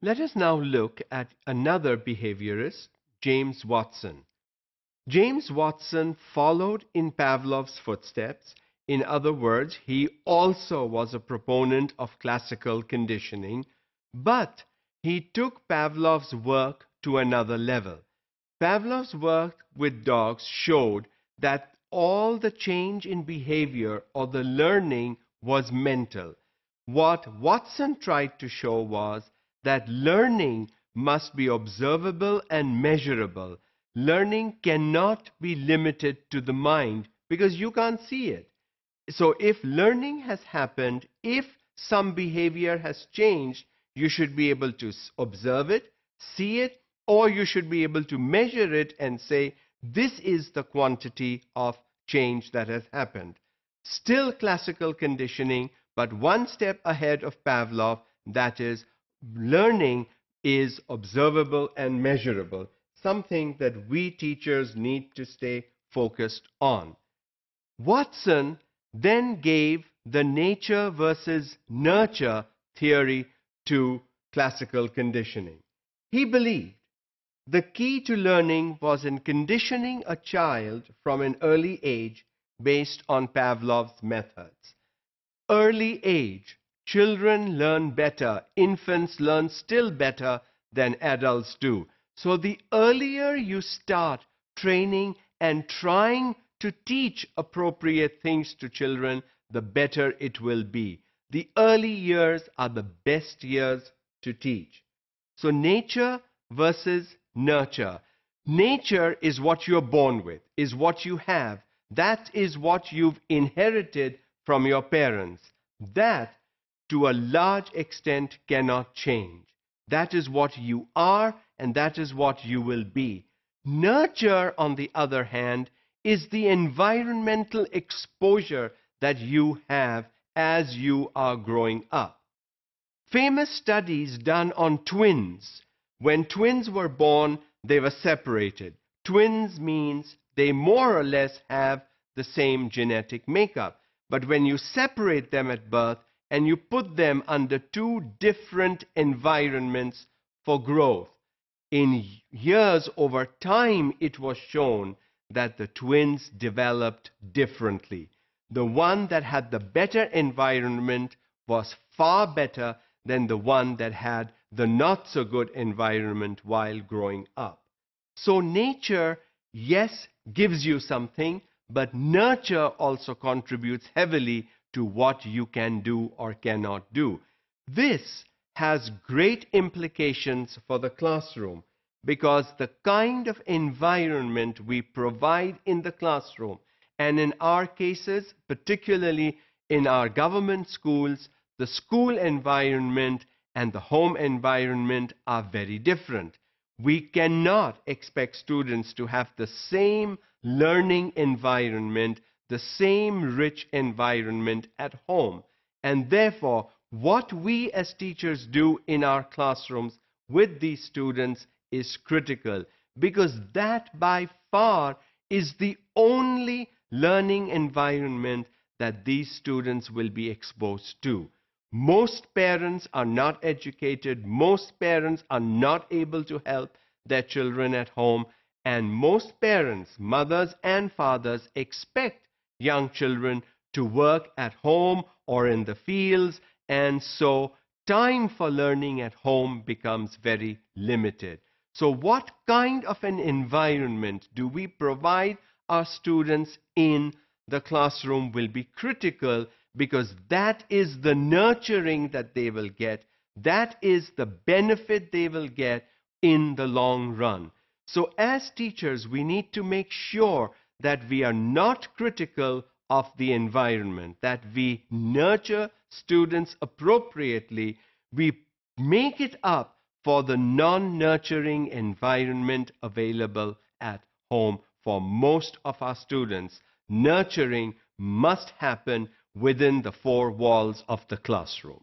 Let us now look at another behaviorist, James Watson. James Watson followed in Pavlov's footsteps. In other words, he also was a proponent of classical conditioning, but he took Pavlov's work to another level. Pavlov's work with dogs showed that all the change in behavior or the learning was mental. What Watson tried to show was that learning must be observable and measurable. Learning cannot be limited to the mind because you can't see it. So if learning has happened, if some behavior has changed, you should be able to observe it, see it, or you should be able to measure it and say, this is the quantity of change that has happened. Still classical conditioning, but one step ahead of Pavlov, that is, learning is observable and measurable, something that we teachers need to stay focused on. Watson then gave the nature versus nurture theory to classical conditioning. He believed the key to learning was in conditioning a child from an early age based on Pavlov's methods. Early age, children learn better, infants learn still better than adults do. So the earlier you start training and trying to teach appropriate things to children, the better it will be. The early years are the best years to teach. So nature versus nurture. Nature is what you're born with, is what you have. That is what you've inherited from your parents. That, to a large extent, cannot change. That is what you are, and that is what you will be. Nurture, on the other hand, is the environmental exposure that you have as you are growing up. Famous studies done on twins. When twins were born, they were separated. Twins means they more or less have the same genetic makeup. But when you separate them at birth and you put them under two different environments for growth, in years over time it was shown that the twins developed differently. The one that had the better environment was far better than the one that had the not so good environment while growing up. So nature, yes, gives you something, but nurture also contributes heavily to what you can do or cannot do. This has great implications for the classroom because the kind of environment we provide in the classroom, and in our cases, particularly in our government schools, the school environment and the home environment are very different. We cannot expect students to have the same learning environment, the same rich environment at home. And therefore, what we as teachers do in our classrooms with these students is critical, because that by far is the only learning environment that these students will be exposed to. Most parents are not educated, most parents are not able to help their children at home, and most parents, mothers and fathers, expect young children to work at home or in the fields, and so time for learning at home becomes very limited. So what kind of an environment do we provide our students in the classroom will be critical, because that is the nurturing that they will get. That is the benefit they will get in the long run. So as teachers, we need to make sure that we are not critical of the environment, that we nurture students appropriately. We make it up for the non-nurturing environment available at home for most of our students. Nurturing must happen within the four walls of the classroom.